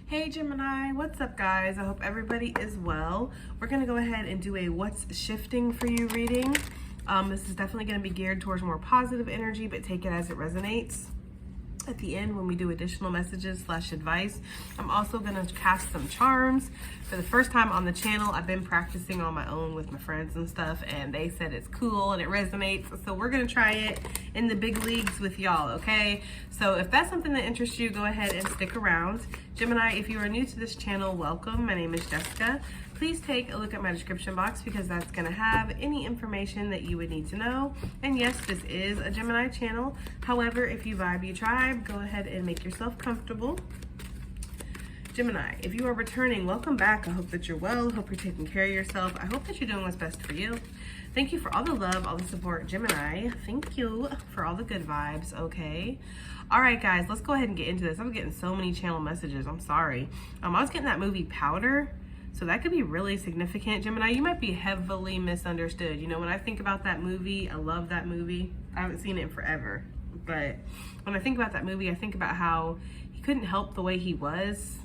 Hey Gemini, what's up guys? I hope everybody is well. We're gonna go ahead and do a what's shifting for you reading. This is definitely gonna be geared towards more positive energy, but take it as it resonates. At the end, when we do additional messages / advice, I'm also gonna cast some charms. For the first time on the channel, I've been practicing on my own with my friends and stuff, and they said it's cool and it resonates. So we're gonna try it in the big leagues with y'all, okay? So if that's something that interests you, go ahead and stick around. Gemini, if you are new to this channel, welcome. My name is Jessica. Please take a look at my description box because that's going to have any information that you would need to know. And yes, this is a Gemini channel. However, if you vibe, you tribe, go ahead and make yourself comfortable. Gemini, if you are returning, welcome back. I hope that you're well. Hope you're taking care of yourself. I hope that you're doing what's best for you. Thank you for all the love, all the support, Gemini. Thank you for all the good vibes, okay? All right, guys, let's go ahead and get into this. I'm getting so many channel messages. I'm sorry. I was getting that movie Powder. So that could be really significant. Gemini, you might be heavily misunderstood. You know, when I think about that movie, I love that movie. I haven't seen it in forever. But when I think about that movie, I think about how he couldn't help the way he was.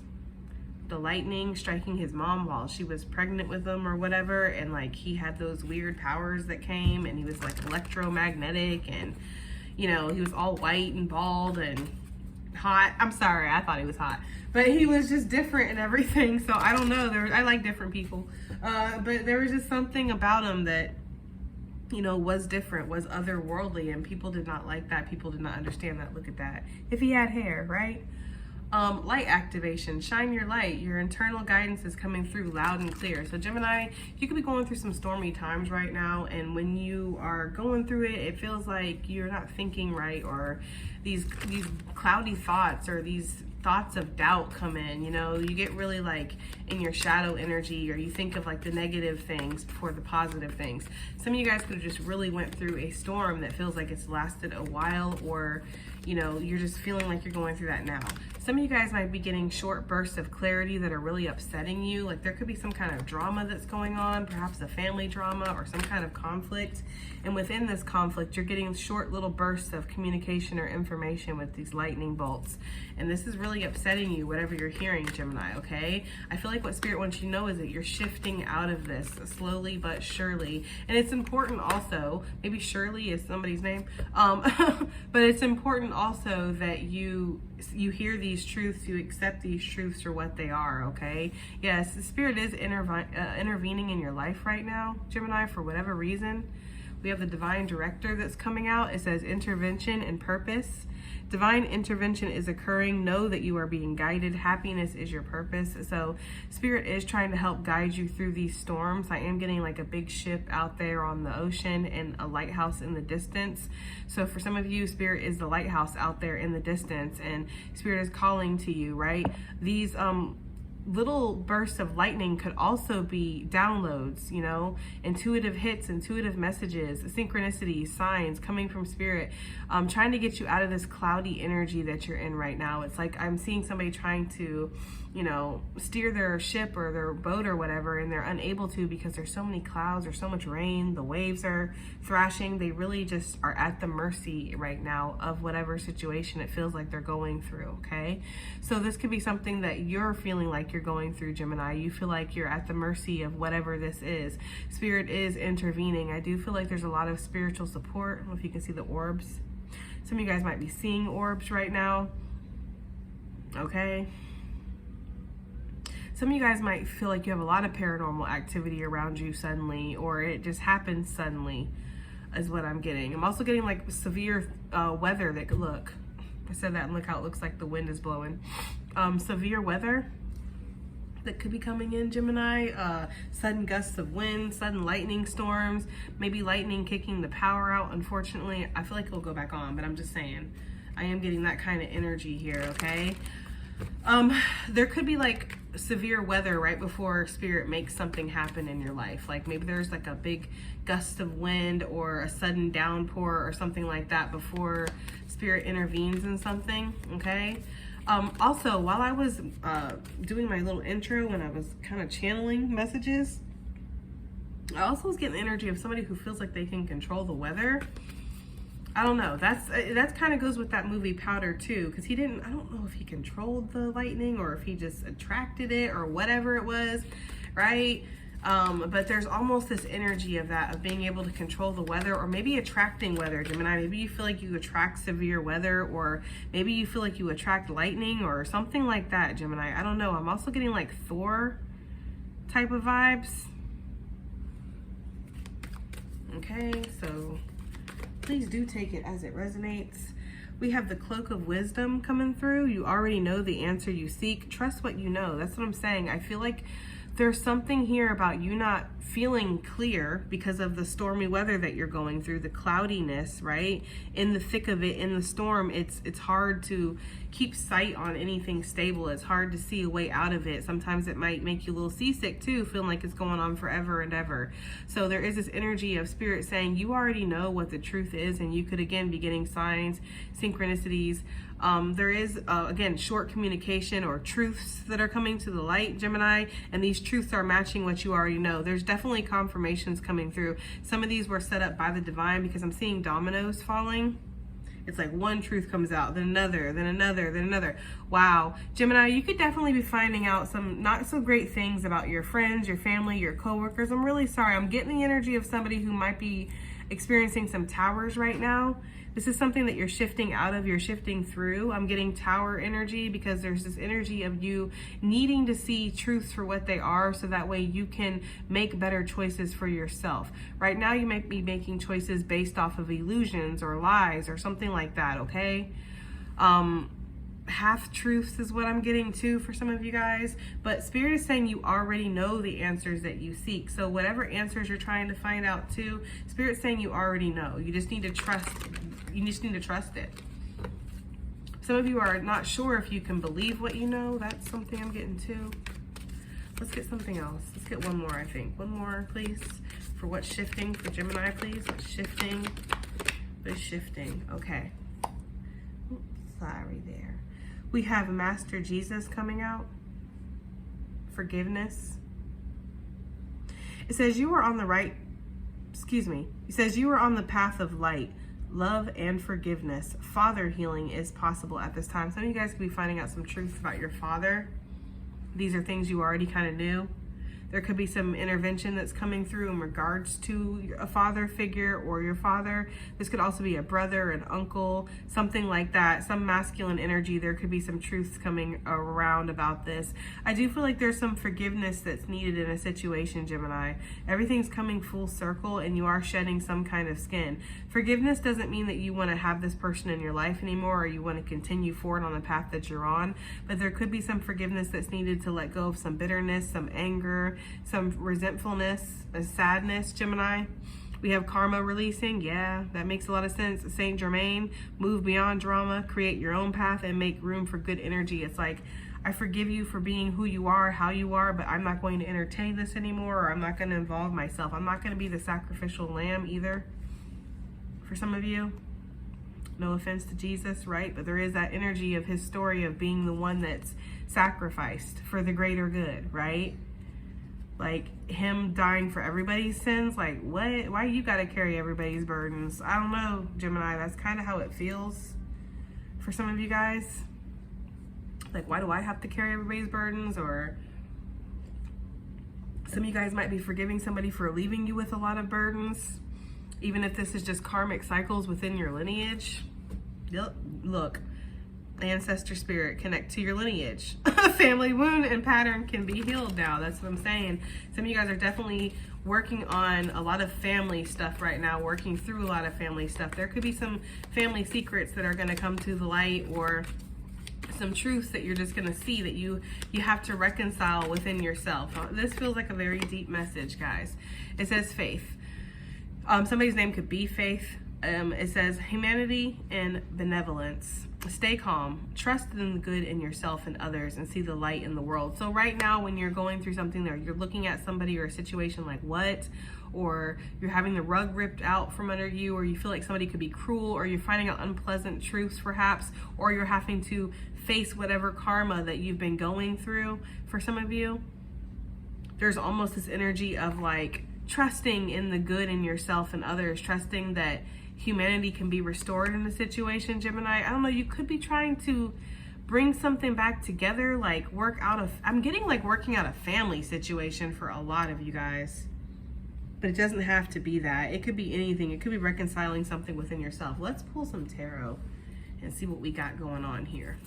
The lightning striking his mom while she was pregnant with him or whatever. And like he had those weird powers that came and he was like electromagnetic and, you know, he was all white and bald and hot. I'm sorry, I thought he was hot, but he was just different and everything. So I don't know. I like different people, but there was just something about him that, you know, was different, was otherworldly, and people did not like that. People did not understand that. Look at that. If he had hair, right? Light activation, shine your light. Your internal guidance is coming through loud and clear. So Gemini, you could be going through some stormy times right now, and when you are going through it, it feels like you're not thinking right, or these cloudy thoughts or these thoughts of doubt come in. You know, you get really like in your shadow energy, or you think of like the negative things before the positive things. Some of you guys could have just really went through a storm that feels like it's lasted a while, or you know, you're just feeling like you're going through that now. Some of you guys might be getting short bursts of clarity that are really upsetting you. Like there could be some kind of drama that's going on, perhaps a family drama or some kind of conflict. And within this conflict, you're getting short little bursts of communication or information with these lightning bolts. And this is really upsetting you, whatever you're hearing, Gemini, okay? I feel like what Spirit wants you to know is that you're shifting out of this slowly but surely. And it's important also, maybe Shirley is somebody's name, but it's important also that you hear these truths, you accept these truths for what they are, okay? Yes, the Spirit is intervening in your life right now, Gemini, for whatever reason. We have the Divine Director that's coming out. It says intervention and purpose. Divine intervention is occurring. Know that you are being guided. Happiness is your purpose. So Spirit is trying to help guide you through these storms. I am getting like a big ship out there on the ocean and a lighthouse in the distance. So for some of you, Spirit is the lighthouse out there in the distance, and Spirit is calling to you, right? These little bursts of lightning could also be downloads, you know, intuitive hits, intuitive messages, synchronicities, signs coming from Spirit, trying to get you out of this cloudy energy that you're in right now. It's like I'm seeing somebody trying to, you know, steer their ship or their boat or whatever, and they're unable to because there's so many clouds, there's so much rain, the waves are thrashing. They really just are at the mercy right now of whatever situation it feels like they're going through, okay? So this could be something that you're feeling like you're going through, Gemini. You feel like you're at the mercy of whatever this is. Spirit is intervening. I do feel like there's a lot of spiritual support. I don't know if you can see the orbs. Some of you guys might be seeing orbs right now, okay? Some of you guys might feel like you have a lot of paranormal activity around you suddenly, or it just happens suddenly, is what I'm getting. I'm also getting like severe weather that could look. I said that and look how it looks like the wind is blowing. Severe weather that could be coming in, Gemini. Sudden gusts of wind, sudden lightning storms, maybe lightning kicking the power out. Unfortunately, I feel like it'll go back on, but I'm just saying, I am getting that kind of energy here, okay? There could be like severe weather right before Spirit makes something happen in your life. Like maybe there's like a big gust of wind or a sudden downpour or something like that before Spirit intervenes in something, okay? Also, while I was doing my little intro and I was kind of channeling messages, I also was getting the energy of somebody who feels like they can control the weather. I don't know. That's kind of goes with that movie Powder too, because he didn't. I don't know if he controlled the lightning or if he just attracted it or whatever it was, right? But there's almost this energy of that, of being able to control the weather, or maybe attracting weather, Gemini. Maybe you feel like you attract severe weather, or maybe you feel like you attract lightning or something like that, Gemini. I don't know. I'm also getting like Thor type of vibes. Okay, so please do take it as it resonates. We have the Cloak of Wisdom coming through. You already know the answer you seek. Trust what you know. That's what I'm saying. I feel like there's something here about you not feeling clear because of the stormy weather that you're going through, the cloudiness, right? In the thick of it, in the storm, it's hard to keep sight on anything stable. It's hard to see a way out of it. Sometimes it might make you a little seasick too, feeling like it's going on forever and ever. So there is this energy of spirit saying you already know what the truth is, and you could again be getting signs, synchronicities. There is, again, short communication or truths that are coming to the light, Gemini, and these truths are matching what you already know. There's definitely confirmations coming through. Some of these were set up by the divine, because I'm seeing dominoes falling. It's like one truth comes out, then another, then another, then another. Wow. Gemini, you could definitely be finding out some not so great things about your friends, your family, your coworkers. I'm really sorry. I'm getting the energy of somebody who might be experiencing some towers right now. This is something that you're shifting out of, you're shifting through. I'm getting tower energy because there's this energy of you needing to see truths for what they are, so that way you can make better choices for yourself. Right now you might be making choices based off of illusions or lies or something like that, okay? Half truths is what I'm getting too for some of you guys, but Spirit is saying you already know the answers that you seek. So whatever answers you're trying to find out too, Spirit's saying you already know. You just need to trust. You just need to trust it. Some of you are not sure if you can believe what you know. That's something I'm getting too. Let's get something else. Let's get one more, I think. One more, please, for what's shifting for Gemini, please. What's shifting? What's shifting? Okay. Oops, sorry there. We have Master Jesus coming out. Forgiveness. It says you are on the right, It says you are on the path of light, love, and forgiveness. Father healing is possible at this time. Some of you guys could be finding out some truths about your father. These are things you already kind of knew. There could be some intervention that's coming through in regards to a father figure or your father. This could also be a brother, an uncle, something like that, some masculine energy. There could be some truths coming around about this. I do feel like there's some forgiveness that's needed in a situation, Gemini. Everything's coming full circle and you are shedding some kind of skin. Forgiveness doesn't mean that you want to have this person in your life anymore or you want to continue forward on the path that you're on, but there could be some forgiveness that's needed to let go of some bitterness, some anger, some resentfulness, a sadness, Gemini. We have karma releasing. Yeah, that makes a lot of sense. Saint Germain, move beyond drama, create your own path, and make room for good energy. It's like, I forgive you for being who you are, how you are, but I'm not going to entertain this anymore, or I'm not going to involve myself. I'm not going to be the sacrificial lamb either. For some of you, no offense to Jesus, right? But there is that energy of his story of being the one that's sacrificed for the greater good, right? Like him dying for everybody's sins. Like, what? Why you gotta carry everybody's burdens? I don't know, Gemini. That's kind of how it feels for some of you guys. Like, why do I have to carry everybody's burdens? Or some of you guys might be forgiving somebody for leaving you with a lot of burdens, even if this is just karmic cycles within your lineage. Look, ancestor spirit, connect to your lineage. Family wound and pattern can be healed now. That's what I'm saying. Some of you guys are definitely working on a lot of family stuff right now, working through a lot of family stuff. There could be some family secrets that are going to come to the light, or some truths that you're just going to see that you have to reconcile within yourself. This feels like a very deep message, guys. It says faith. Somebody's name could be Faith. It says humanity and benevolence. Stay calm, trust in the good in yourself and others, and see the light in the world. So right now, when you're going through something, or you're looking at somebody or a situation like what, or you're having the rug ripped out from under you, or you feel like somebody could be cruel, or you're finding out unpleasant truths perhaps, or you're having to face whatever karma that you've been going through. For some of you, there's almost this energy of like trusting in the good in yourself and others, trusting that humanity can be restored in the situation, Gemini. I don't know, you could be trying to bring something back together, like work out of, I'm getting like working out a family situation for a lot of you guys. But it doesn't have to be that. It could be anything. It could be reconciling something within yourself. Let's pull some tarot and see what we got going on here.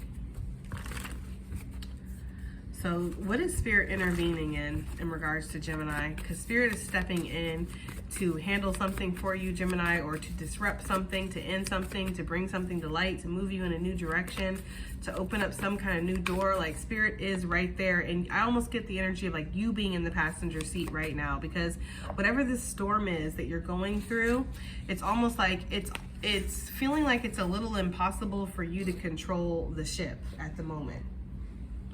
So what is Spirit intervening in regards to Gemini? Because Spirit is stepping in to handle something for you, Gemini, or to disrupt something, to end something, to bring something to light, to move you in a new direction, to open up some kind of new door. Like Spirit is right there. And I almost get the energy of like you being in the passenger seat right now, because whatever this storm is that you're going through, it's almost like it's feeling like it's a little impossible for you to control the ship at the moment.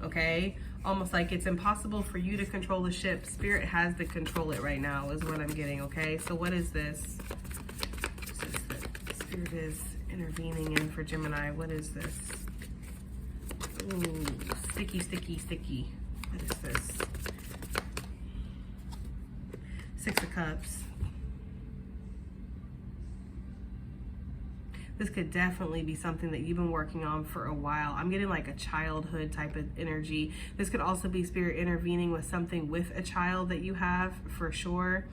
Okay? Almost like it's impossible for you to control the ship. Spirit has to control it right now is what I'm getting, okay? So what is this? Spirit is intervening in for Gemini. What is this? Ooh, sticky, sticky, sticky. What is this? Six of Cups. This could definitely be something that you've been working on for a while. I'm getting like a childhood type of energy. This could also be Spirit intervening with something with a child that you have, for sure.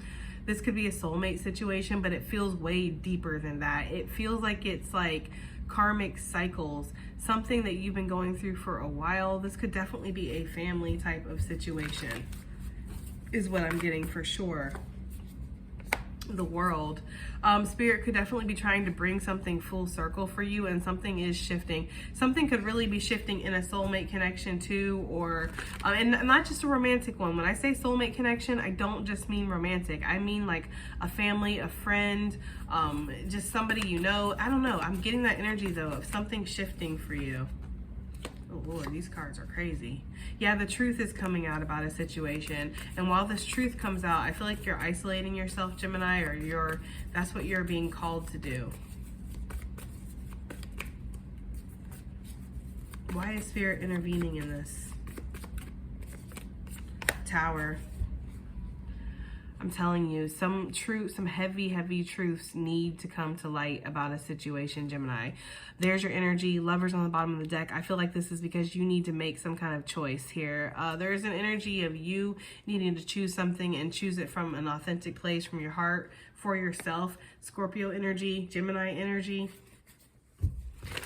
This could be a soulmate situation, but it feels way deeper than that. It feels like it's like karmic cycles, something that you've been going through for a while. This could definitely be a family type of situation, is what I'm getting for sure. The World. Spirit could definitely be trying to bring something full circle for you, and something is shifting. Something could really be shifting in a soulmate connection too, or and not just a romantic one. When I say soulmate connection, I don't just mean romantic. I mean like a family, a friend, just somebody you know. I don't know. I'm getting that energy though of something shifting for you. Oh Lord, these cards are crazy. Yeah, the truth is coming out about a situation. And while this truth comes out, I feel like you're isolating yourself, Gemini, or that's what you're being called to do. Why is Spirit intervening in this? Tower. I'm telling you, some heavy truths need to come to light about a situation, Gemini. There's your energy. Lovers on the bottom of the deck. I feel like this is because you need to make some kind of choice here. There's an energy of you needing to choose something and choose it from an authentic place, from your heart, for yourself. Scorpio energy, Gemini energy.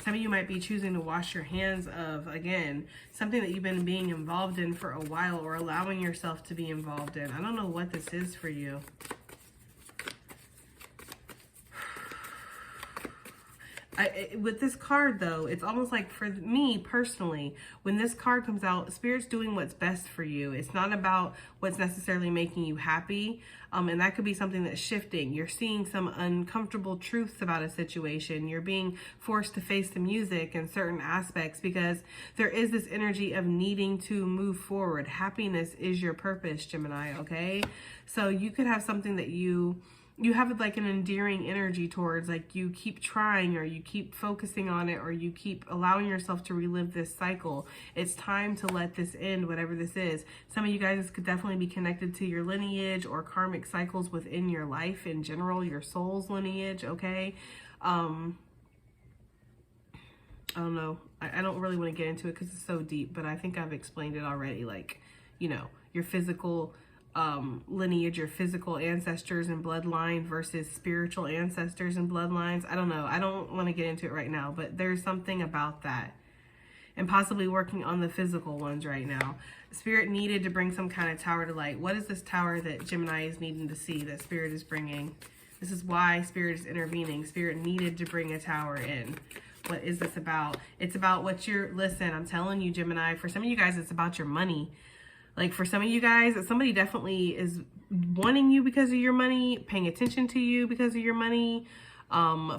Some of you might be choosing to wash your hands of, again, something that you've been being involved in for a while, or allowing yourself to be involved in. I don't know what this is for you. With this card, though, it's almost like for me personally, when this card comes out, Spirit's doing what's best for you. It's not about what's necessarily making you happy. And that could be something that's shifting. You're seeing some uncomfortable truths about a situation. You're being forced to face the music in certain aspects, because there is this energy of needing to move forward. Happiness is your purpose, Gemini, okay? So you could have something that you have like an endearing energy towards, like you keep trying, or you keep focusing on it, or you keep allowing yourself to relive this cycle. It's time to let this end, whatever this is. Some of you guys, this could definitely be connected to your lineage or karmic cycles within your life in general, your soul's lineage, okay? I don't know. I don't really want to get into it because it's so deep, but I think I've explained it already. Like, you know, your physical lineage, your physical ancestors and bloodline versus spiritual ancestors and bloodlines. I don't know. I don't want to get into it right now, but there's something about that. And possibly working on the physical ones right now. Spirit needed to bring some kind of tower to light. What is this tower that Gemini is needing to see, that Spirit is bringing? This is why Spirit is intervening. Spirit needed to bring a tower in. What is this about? It's about what you're, listen, I'm telling you, Gemini, for some of you guys, it's about your money. Like for some of you guys, somebody definitely is wanting you because of your money, paying attention to you because of your money,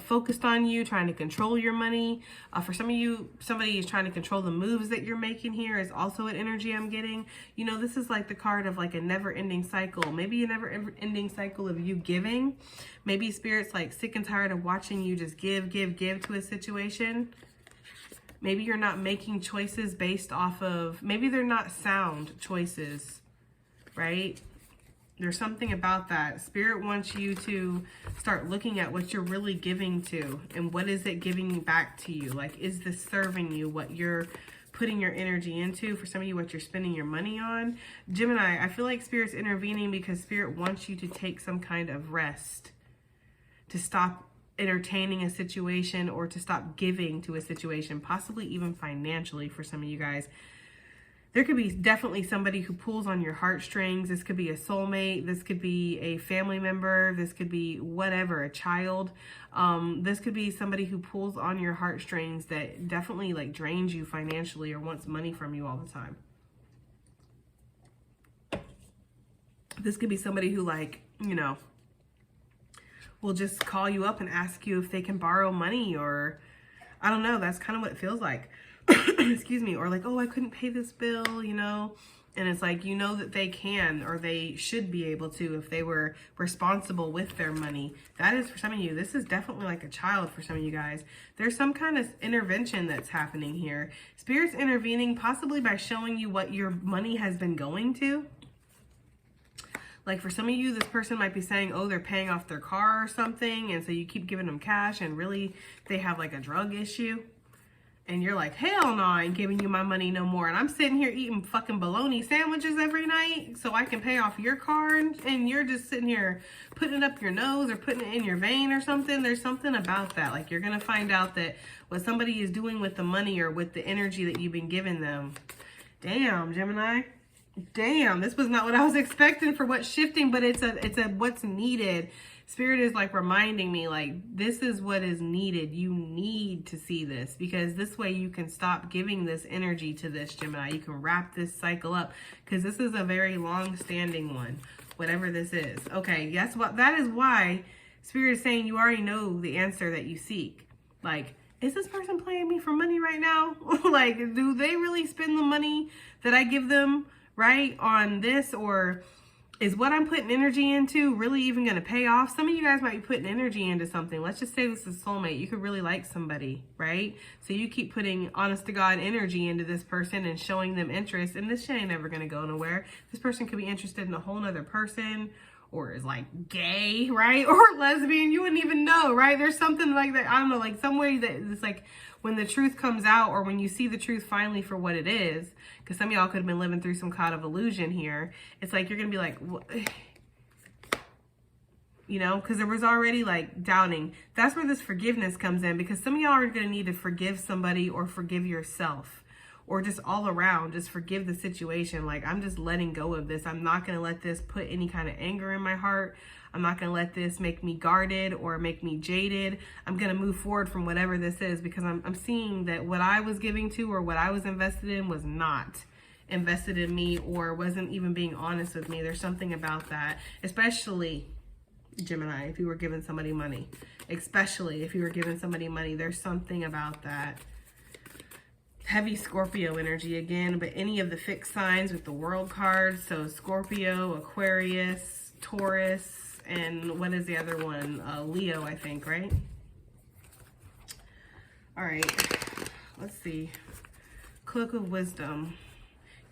focused on you, trying to control your money. For some of you, somebody is trying to control the moves that you're making here is also an energy I'm getting. You know, this is like the card of like a never-ending cycle. Maybe a never-ending cycle of you giving. Maybe Spirit's like sick and tired of watching you just give to a situation. Maybe you're not making choices based off of, maybe they're not sound choices, right? There's something about that. Spirit wants you to start looking at what you're really giving to and what is it giving back to you. Like, is this serving you what you're putting your energy into? For some of you, what you're spending your money on. Gemini, I feel like Spirit's intervening because Spirit wants you to take some kind of rest, to stop entertaining a situation or to stop giving to a situation, possibly even financially for some of you guys. There could be definitely somebody who pulls on your heartstrings. This could be a soulmate. This could be a family member. This could be whatever, a child. This could be somebody who pulls on your heartstrings that definitely like drains you financially or wants money from you all the time. This could be somebody who, like, you know, will just call you up and ask you if they can borrow money, or I don't know. That's kind of what it feels like. Excuse me. Or like, oh, I couldn't pay this bill, you know, and it's like, you know that they can, or they should be able to if they were responsible with their money. That is for some of you. This is definitely like a child for some of you guys. There's some kind of intervention that's happening here. Spirit's intervening possibly by showing you what your money has been going to. Like for some of you, this person might be saying, oh, they're paying off their car or something, and so you keep giving them cash, and really they have like a drug issue. And you're like, hell no, I ain't giving you my money no more. And I'm sitting here eating fucking bologna sandwiches every night so I can pay off your car. And you're just sitting here putting it up your nose or putting it in your vein or something. There's something about that. Like, you're going to find out that what somebody is doing with the money or with the energy that you've been giving them. Damn, Gemini. Damn, this was not what I was expecting for what's shifting, but it's a what's needed. Spirit is like reminding me, like, this is what is needed. You need to see this, because this way you can stop giving this energy to this, Gemini. You can wrap this cycle up, because this is a very long-standing one, whatever this is. Okay, yes, what that is why Spirit is saying you already know the answer that you seek. Like, is this person playing me for money right now? Like, do they really spend the money that I give them, right, on this? Or is what I'm putting energy into really even going to pay off? Some of you guys might be putting energy into something. Let's just say this is soulmate. You could really like somebody, right? So you keep putting honest to God energy into this person and showing them interest, and this shit ain't never going to go nowhere. This person could be interested in a whole nother person, or is like gay, right? Or lesbian. You wouldn't even know, right? There's something like that. I don't know, like some way that it's like when the truth comes out, or when you see the truth finally for what it is, because some of y'all could have been living through some kind of illusion here. It's like, you're going to be like, what? You know, because there was already like doubting. That's where this forgiveness comes in, because some of y'all are going to need to forgive somebody or forgive yourself, or just all around, just forgive the situation. Like, I'm just letting go of this. I'm not going to let this put any kind of anger in my heart. I'm not going to let this make me guarded or make me jaded. I'm going to move forward from whatever this is, because I'm seeing that what I was giving to or what I was invested in was not invested in me, or wasn't even being honest with me. There's something about that, especially Gemini, if you were giving somebody money, especially if you were giving somebody money, there's something about that. Heavy Scorpio energy again, but any of the fixed signs with the world cards. So Scorpio, Aquarius, Taurus, and what is the other one? Leo, I think, right? All right, let's see. Cloak of Wisdom.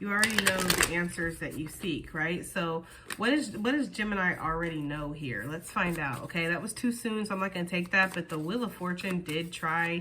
You already know the answers that you seek, right? So what does Gemini already know here? Let's find out. Okay, that was too soon, so I'm not going to take that. But the Wheel of Fortune did try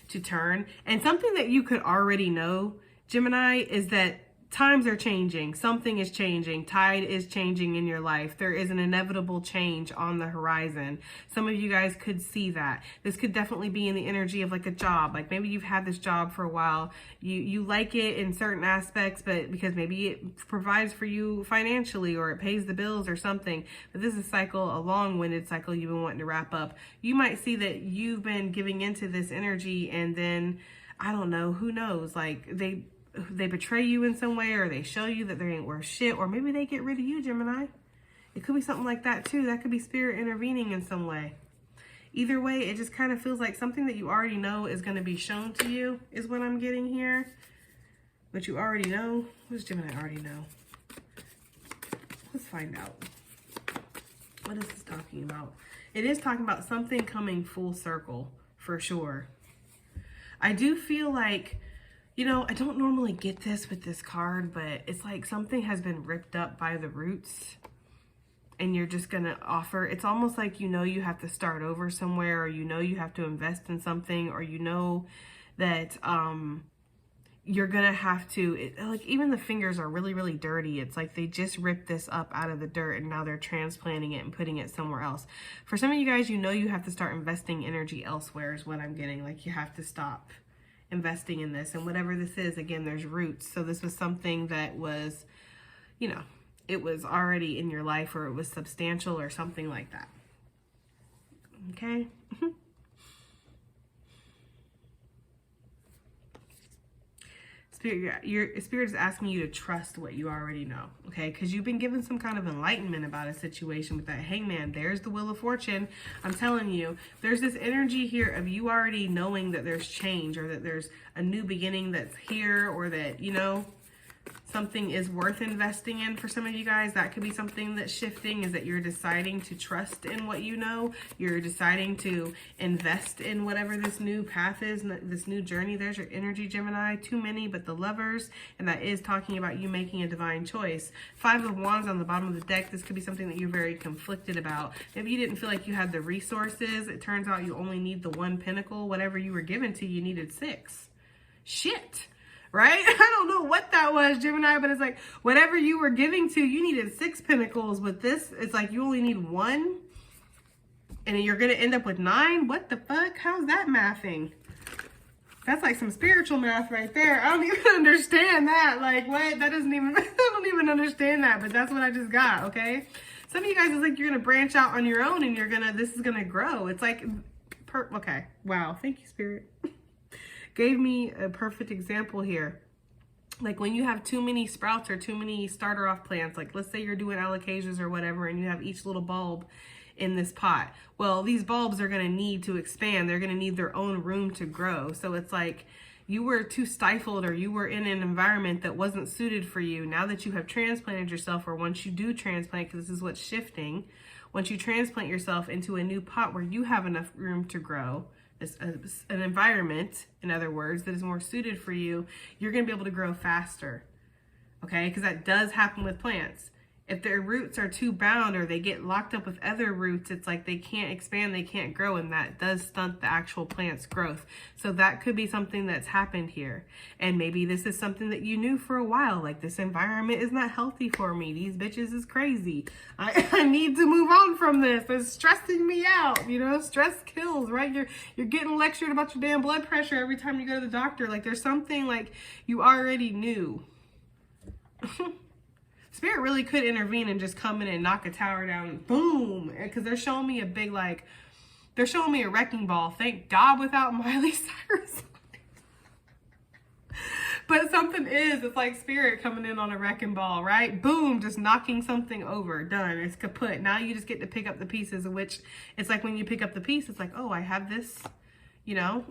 to turn. And something that you could already know, Gemini, is that times are changing. Something is changing. Tide is changing in your life. There is an inevitable change on the horizon. Some of you guys could see that. This could definitely be in the energy of like a job. Like maybe you've had this job for a while. You like it in certain aspects, but because maybe it provides for you financially, or it pays the bills or something. But this is a cycle, a long-winded cycle you've been wanting to wrap up. You might see that you've been giving into this energy, and then, I don't know, who knows, like they betray you in some way, or they show you that they ain't worth shit, or maybe they get rid of you, Gemini. It could be something like that too. That could be Spirit intervening in some way. Either way, it just kind of feels like something that you already know is going to be shown to you is what I'm getting here. But you already know. What does Gemini already know? Let's find out. What is this talking about? It is talking about something coming full circle, for sure. I do feel like, you know, I don't normally get this with this card, but it's like something has been ripped up by the roots. and you're just going to offer. It's almost like, you know, you have to start over somewhere, or you know you have to invest in something, or you know that you're going to have to, like, even the fingers are really, really dirty. It's like they just ripped this up out of the dirt and now they're transplanting it and putting it somewhere else. For some of you guys, you know you have to start investing energy elsewhere is what I'm getting. Like, you have to stop investing in this. And whatever this is, again, there's roots. So this was something that was, you know, it was already in your life, or it was substantial or something like that. Okay. Spirit, your spirit is asking you to trust what you already know, okay? Because you've been given some kind of enlightenment about a situation with that hangman. There's the Wheel of Fortune. I'm telling you, there's this energy here of you already knowing that there's change, or that there's a new beginning that's here, or that, you know, something is worth investing in. For some of you guys, that could be something that's shifting, is that you're deciding to trust in what you know. You're deciding to invest in whatever this new path is, this new journey. There's your energy, Gemini. Too many, but the Lovers, and that is talking about you making a divine choice. 5 of Wands on the bottom of the deck. This could be something that you're very conflicted about. Maybe you didn't feel like you had the resources. It turns out you only need the 1 pentacle. Whatever you were given to, you needed 6. Shit. Right? I don't know what that was, Gemini, but it's like whatever you were giving to, you needed 6 pentacles. With this, it's like you only need 1, and you're going to end up with 9. What the fuck? How's that mathing? That's like some spiritual math right there. I don't even understand that. Like, what? That doesn't even, I don't even understand that, but that's what I just got, okay? Some of you guys, it's like you're going to branch out on your own, and you're going to, this is going to grow. It's like, okay. Wow. Thank you, Spirit. Gave me a perfect example here. Like when you have too many sprouts or too many starter off plants, like let's say you're doing alocasias or whatever, and you have each little bulb in this pot. Well, these bulbs are going to need to expand. They're going to need their own room to grow. So it's like you were too stifled, or you were in an environment that wasn't suited for you. Now that you have transplanted yourself, or once you do transplant, because this is what's shifting, once you transplant yourself into a new pot where you have enough room to grow, an environment, in other words, that is more suited for you, you're going to be able to grow faster. Okay? Because that does happen with plants. If their roots are too bound, or they get locked up with other roots, it's like they can't expand, they can't grow, and that does stunt the actual plant's growth. So that could be something that's happened here. And maybe this is something that you knew for a while, like this environment is not healthy for me. These bitches is crazy. I need to move on from this. It's stressing me out. You know, stress kills, right? You're getting lectured about your damn blood pressure every time you go to the doctor. Like there's something like you already knew. Spirit really could intervene and just come in and knock a tower down and boom. Because they're showing me a big, like, they're showing me a wrecking ball. Thank God without Miley Cyrus. But something is, it's like Spirit coming in on a wrecking ball, right? Boom, just knocking something over. Done. It's kaput. Now you just get to pick up the pieces, of which it's like when you pick up the piece, it's like, oh, I have this, you know,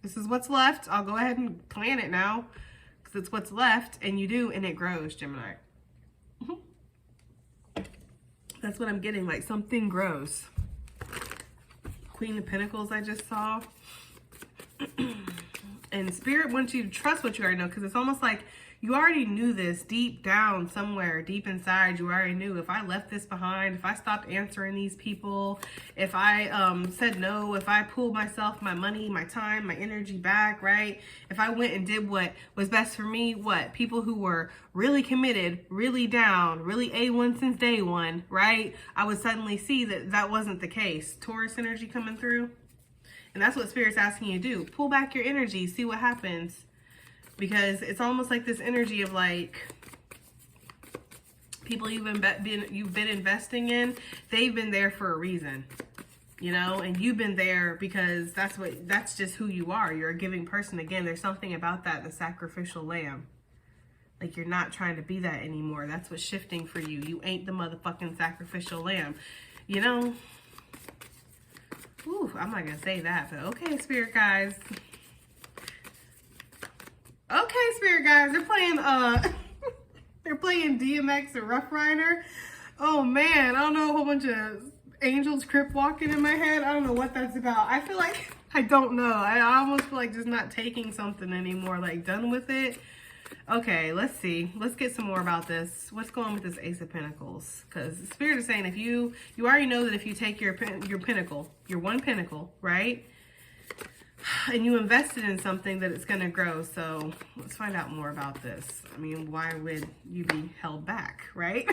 this is what's left. I'll go ahead and plant it now because it's what's left. And you do, and it grows, Gemini. That's what I'm getting, like something grows. Queen of Pentacles I just saw. And Spirit wants you to trust what you already know, because it's almost like you already knew this deep down somewhere, deep inside. You already knew, if I left this behind, if I stopped answering these people, if I said no, if I pulled myself, my money, my time, my energy back, right? If I went and did what was best for me, what? People who were really committed, really down, really A1 since day one, right? I would suddenly see that that wasn't the case. Taurus energy coming through. And that's what Spirit's asking you to do. Pull back your energy, see what happens. Because it's almost like this energy of like people you've been investing in, they've been there for a reason, you know, and you've been there because that's just who you are. You're a giving person. Again, there's something about that, the sacrificial lamb. Like you're not trying to be that anymore. That's what's shifting for you. You ain't the motherfucking sacrificial lamb, you know. Ooh, I'm not gonna say that, but okay, Spirit guys. Okay, Spirit guys, they're playing they're playing DMX and Rough Rider. Oh man, I don't know, a whole bunch of angels crip walking in my head. I don't know what that's about. I feel like I don't know. I almost feel like just not taking something anymore, like done with it. Okay, let's see. Let's get some more about this. What's going on with this Ace of Pentacles? Because the Spirit is saying if you already know that if you take your pinnacle, your one pinnacle, right? And you invested in something, that it's going to grow. So let's find out more about this. I mean, why would you be held back, right?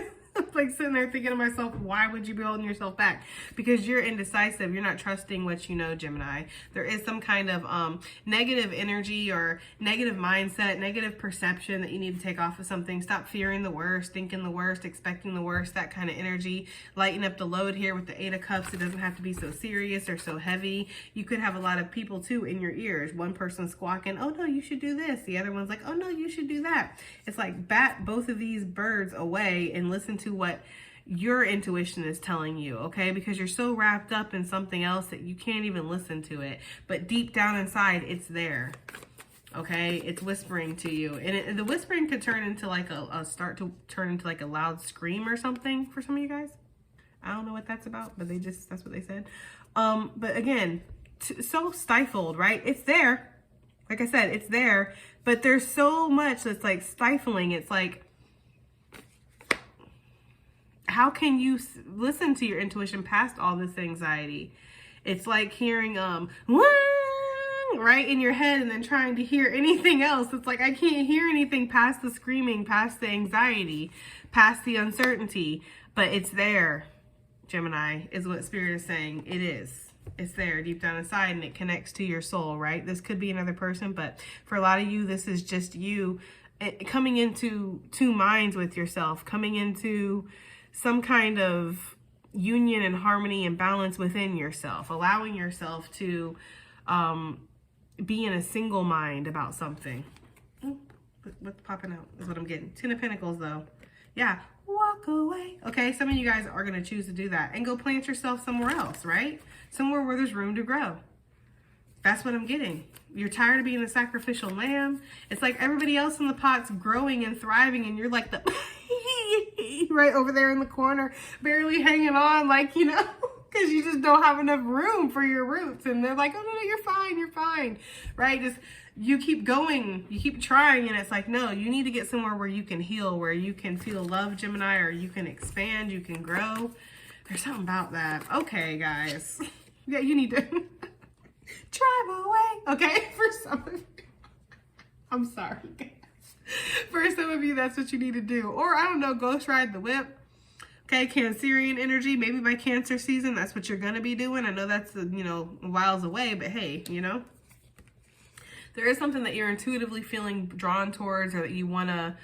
Like sitting there thinking to myself, why would you be holding yourself back? Because you're indecisive. You're not trusting what you know, Gemini. There is some kind of negative energy or negative mindset, negative perception that you need to take off of something. Stop fearing the worst, thinking the worst, expecting the worst, that kind of energy. Lighten up the load here with the Eight of Cups. It doesn't have to be so serious or so heavy. You could have a lot of people too in your ears. One person squawking, oh no, you should do this. The other one's like, oh no, you should do that. It's like bat both of these birds away and listen to what your intuition is telling you, okay? Because you're so wrapped up in something else that you can't even listen to it. But deep down inside, it's there, okay? It's whispering to you. And the whispering could turn into like start to turn into like a loud scream or something for some of you guys. I don't know what that's about, but that's what they said. But again, so stifled, right? It's there. Like I said, it's there, but there's so much that's like stifling. It's like, how can you listen to your intuition past all this anxiety? It's like hearing right in your head and then trying to hear anything else. It's like I can't hear anything past the screaming, past the anxiety, past the uncertainty, but it's there. Gemini is what Spirit is saying. It is. It's there deep down inside, and it connects to your soul, right? This could be another person, but for a lot of you, this is just you coming into two minds with yourself, coming into some kind of union and harmony and balance within yourself, allowing yourself to be in a single mind about something. Ooh, what's popping out is what I'm getting. Ten of Pentacles, though. Yeah, walk away. Okay, some of you guys are going to choose to do that and go plant yourself somewhere else, right? Somewhere where there's room to grow. That's what I'm getting. You're tired of being the sacrificial lamb. It's like everybody else in the pot's growing and thriving, and you're like the right over there in the corner, barely hanging on, like, you know, because you just don't have enough room for your roots. And they're like, oh, no, you're fine, right? Just, you keep going, you keep trying, and it's like, no, you need to get somewhere where you can heal, where you can feel love, Gemini, or you can expand, you can grow. There's something about that. Okay, guys. Yeah, you need to drive away. Okay, for some of you. I'm sorry, guys. For some of you, that's what you need to do. Or, I don't know, ghost ride the whip. Okay, Cancerian energy. Maybe by Cancer season, that's what you're going to be doing. I know that's, you know, miles away, but hey, you know. There is something that you're intuitively feeling drawn towards, or that you want to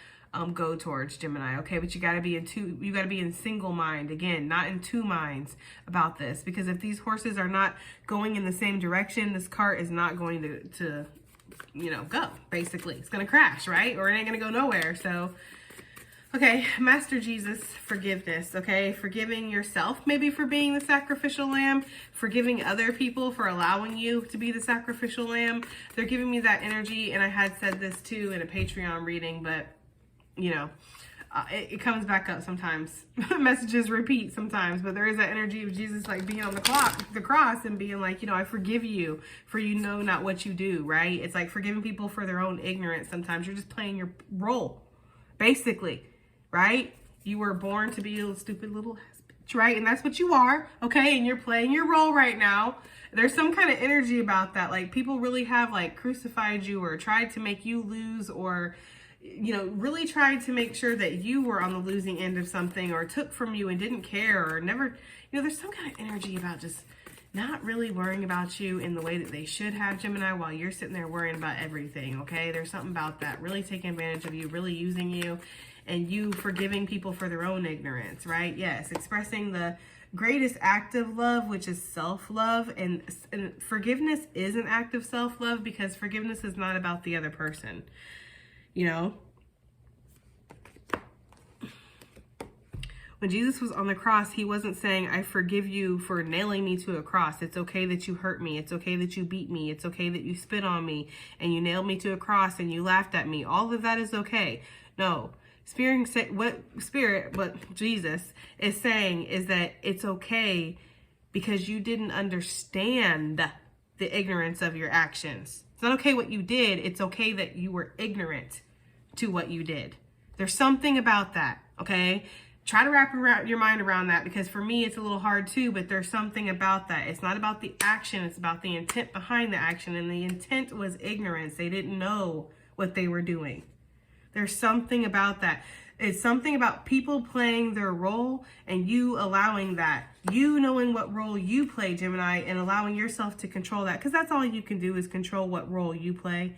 go towards, Gemini. Okay, but you got to be in single mind. Again, not in two minds about this. Because if these horses are not going in the same direction, this cart is not going to you know, go, basically. It's going to crash, right? Or it ain't going to go nowhere. So, okay, Master Jesus, forgiveness, okay? Forgiving yourself, maybe for being the sacrificial lamb, forgiving other people for allowing you to be the sacrificial lamb. They're giving me that energy, and I had said this too in a Patreon reading, but, you know, it comes back up sometimes. Messages repeat sometimes, but there is that energy of Jesus like being on the cross and being like, you know, I forgive you for you know not what you do, right? It's like forgiving people for their own ignorance. Sometimes you're just playing your role, basically, right? You were born to be a stupid little ass bitch, right? And that's what you are, okay? And you're playing your role right now. There's some kind of energy about that. Like people really have like crucified you or tried to make you lose, or you know, really tried to make sure that you were on the losing end of something, or took from you and didn't care, or never, you know, there's some kind of energy about just not really worrying about you in the way that they should have, Gemini, while you're sitting there worrying about everything, okay? There's something about that, really taking advantage of you, really using you, and you forgiving people for their own ignorance, right? Yes, expressing the greatest act of love, which is self-love, and forgiveness is an act of self-love, because forgiveness is not about the other person. You know, when Jesus was on the cross, he wasn't saying, I forgive you for nailing me to a cross. It's okay that you hurt me. It's okay that you beat me. It's okay that you spit on me and you nailed me to a cross and you laughed at me. All of that is okay. No, what Jesus is saying is that it's okay because you didn't understand the ignorance of your actions. It's not okay what you did. It's okay that you were ignorant to what you did. There's something about that, okay? Try to wrap your mind around that, because for me, it's a little hard too, but there's something about that. It's not about the action, it's about the intent behind the action, and the intent was ignorance. They didn't know what they were doing. There's something about that. It's something about people playing their role and you allowing that. You knowing what role you play, Gemini, and allowing yourself to control that, because that's all you can do is control what role you play,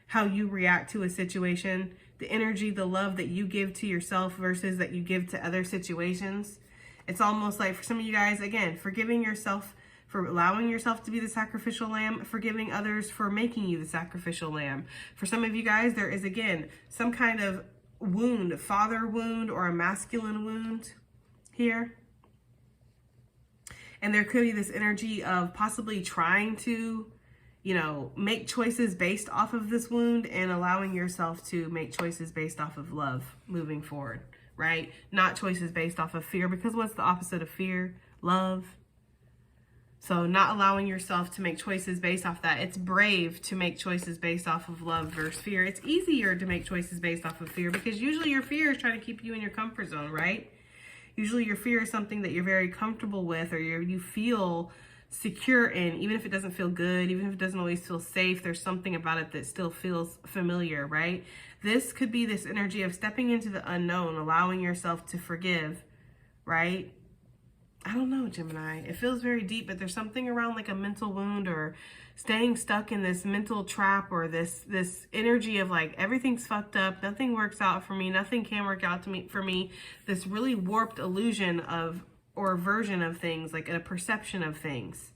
how you react to a situation, the energy, the love that you give to yourself versus that you give to other situations. It's almost like for some of you guys, again, forgiving yourself for allowing yourself to be the sacrificial lamb, forgiving others for making you the sacrificial lamb. For some of you guys, there is, again, some kind of wound, father wound or a masculine wound here. And there could be this energy of possibly trying to, you know, make choices based off of this wound and allowing yourself to make choices based off of love moving forward, right? Not choices based off of fear, because what's the opposite of fear? Love. So not allowing yourself to make choices based off that. It's brave to make choices based off of love versus fear. It's easier to make choices based off of fear because usually your fear is trying to keep you in your comfort zone, right? Usually your fear is something that you're very comfortable with, or you feel secure in, even if it doesn't feel good, even if it doesn't always feel safe, there's something about it that still feels familiar, right? This could be this energy of stepping into the unknown, allowing yourself to forgive, right? I don't know, Gemini. It feels very deep, but there's something around like a mental wound or staying stuck in this mental trap, or this energy of like everything's fucked up, nothing works out for me, nothing can work out for me. This really warped illusion of or version of things, like a perception of things.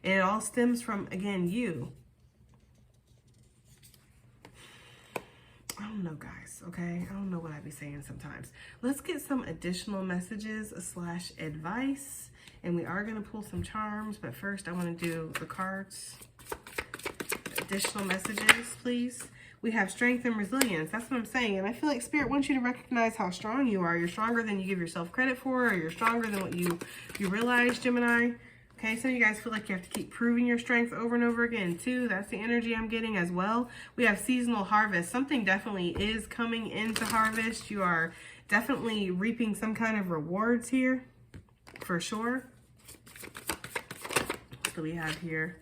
And it all stems from, again, you. I don't know, guys, okay? I don't know what I be saying sometimes. Let's get some additional messages / advice. And we are going to pull some charms, but first I want to do the cards. Additional messages, please. We have strength and resilience. That's what I'm saying. And I feel like Spirit wants you to recognize how strong you are. You're stronger than you give yourself credit for, or you're stronger than what you realize, Gemini. Okay, some of you guys feel like you have to keep proving your strength over and over again, too. That's the energy I'm getting as well. We have seasonal harvest. Something definitely is coming into harvest. You are definitely reaping some kind of rewards here, for sure. What do we have here?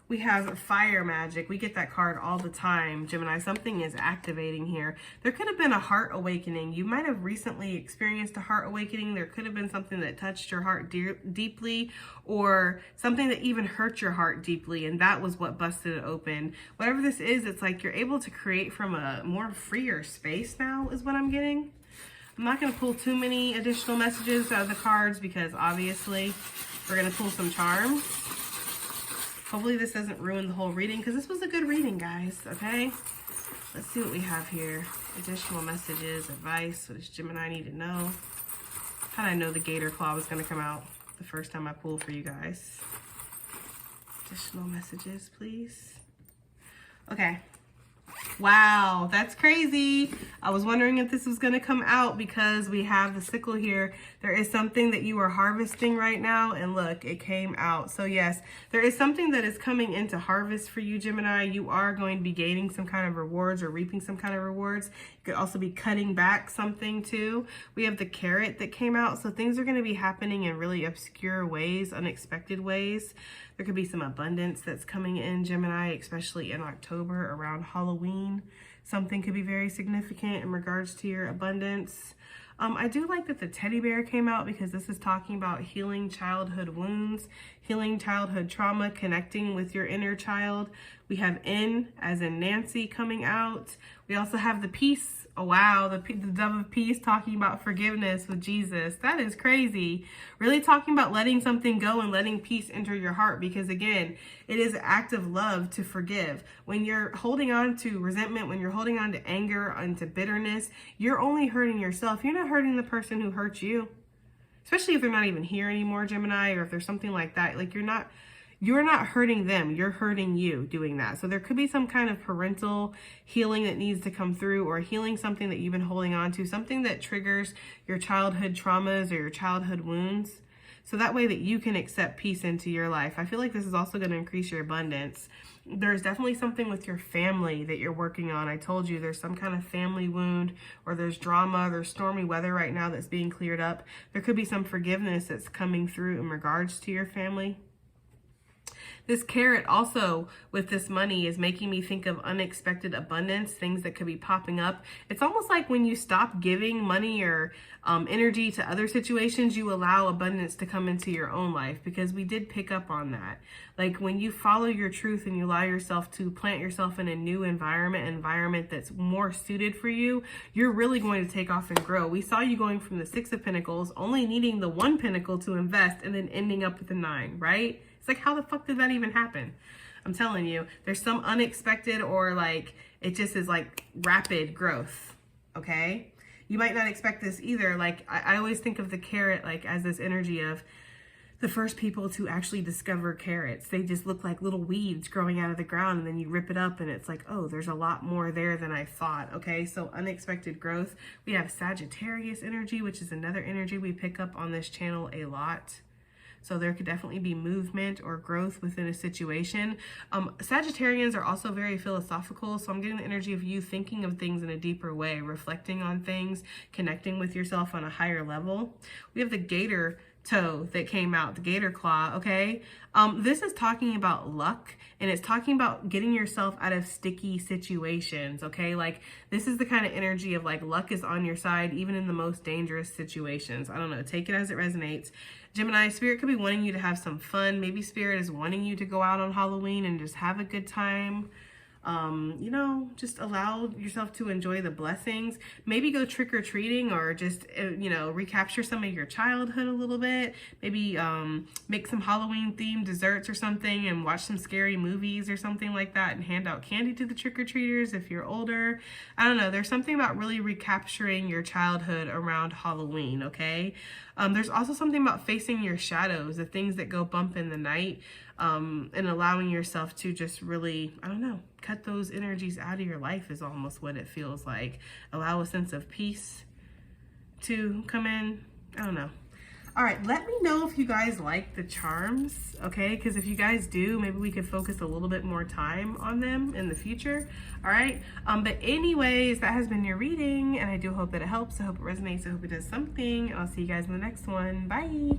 We have fire magic. We get that card all the time, Gemini. Something is activating here. There could have been a heart awakening. You might have recently experienced a heart awakening. There could have been something that touched your heart deeply, or something that even hurt your heart deeply, and that was what busted it open. Whatever this is, it's like you're able to create from a more freer space now, is what I'm getting. I'm not going to pull too many additional messages out of the cards because obviously we're going to pull some charms. Hopefully this doesn't ruin the whole reading, because this was a good reading, guys, okay? Let's see what we have here. Additional messages, advice. What does Gemini need to know? How did I know the gator claw was going to come out the first time I pulled for you guys? Additional messages, please. Okay. Wow, that's crazy. I was wondering if this was going to come out because we have the sickle here. There is something that you are harvesting right now, and look, it came out. So yes, there is something that is coming into harvest for you, Gemini. You are going to be gaining some kind of rewards or reaping some kind of rewards. You could also be cutting back something too. We have the carrot that came out, so things are going to be happening in really obscure ways, unexpected ways. There could be some abundance that's coming in, Gemini, especially in October around Halloween. Something could be very significant in regards to your abundance. I do like that the teddy bear came out because this is talking about healing childhood wounds, healing childhood trauma, connecting with your inner child. We have N as in Nancy coming out. We also have the peace. Oh, wow, the dove of peace talking about forgiveness with Jesus. That is crazy. Really talking about letting something go and letting peace enter your heart, because again, it is an act of love to forgive. When you're holding on to resentment, when you're holding on to anger, onto bitterness, you're only hurting yourself. You're not hurting the person who hurt you, especially if they're not even here anymore, Gemini, or if there's something like that. Like you're not hurting them, you're hurting you doing that. So there could be some kind of parental healing that needs to come through, or healing something that you've been holding on to, something that triggers your childhood traumas or your childhood wounds. So that way that you can accept peace into your life. I feel like this is also going to increase your abundance. There's definitely something with your family that you're working on. I told you there's some kind of family wound, or there's drama, there's stormy weather right now that's being cleared up. There could be some forgiveness that's coming through in regards to your family. This carrot also with this money is making me think of unexpected abundance, things that could be popping up. It's almost like when you stop giving money or energy to other situations, you allow abundance to come into your own life, because we did pick up on that. Like when you follow your truth and you allow yourself to plant yourself in a new environment that's more suited for you, you're really going to take off and grow. We saw you going from the 6 of Pentacles, only needing the 1 Pentacle to invest, and then ending up with the 9, right? It's like, how the fuck did that even happen? I'm telling you, there's some unexpected, or like, it just is like rapid growth, okay? You might not expect this either. Like, I always think of the carrot like as this energy of the first people to actually discover carrots. They just look like little weeds growing out of the ground, and then you rip it up and it's like, oh, there's a lot more there than I thought, okay? So unexpected growth. We have Sagittarius energy, which is another energy we pick up on this channel a lot. So there could definitely be movement or growth within a situation. Sagittarians are also very philosophical. So I'm getting the energy of you thinking of things in a deeper way, reflecting on things, connecting with yourself on a higher level. We have the gator toe that came out, the gator claw, okay? This is talking about luck, and it's talking about getting yourself out of sticky situations, okay? Like, this is the kind of energy of like luck is on your side, even in the most dangerous situations. I don't know, take it as it resonates. Gemini, Spirit could be wanting you to have some fun. Maybe Spirit is wanting you to go out on Halloween and just have a good time. You know, just allow yourself to enjoy the blessings. Maybe go trick-or-treating, or just, you know, recapture some of your childhood a little bit. Maybe make some Halloween themed desserts or something, and watch some scary movies or something like that, and hand out candy to the trick-or-treaters if you're older. I don't know. There's something about really recapturing your childhood around Halloween, okay? There's also something about facing your shadows, the things that go bump in the night, and allowing yourself to just really, I don't know, cut those energies out of your life is almost what it feels like. Allow a sense of peace to come in. I don't know. All right, let me know if you guys like the charms, okay? Because if you guys do, maybe we could focus a little bit more time on them in the future, all right? But anyways, that has been your reading, and I do hope that it helps. I hope it resonates. I hope it does something. I'll see you guys in the next one. Bye.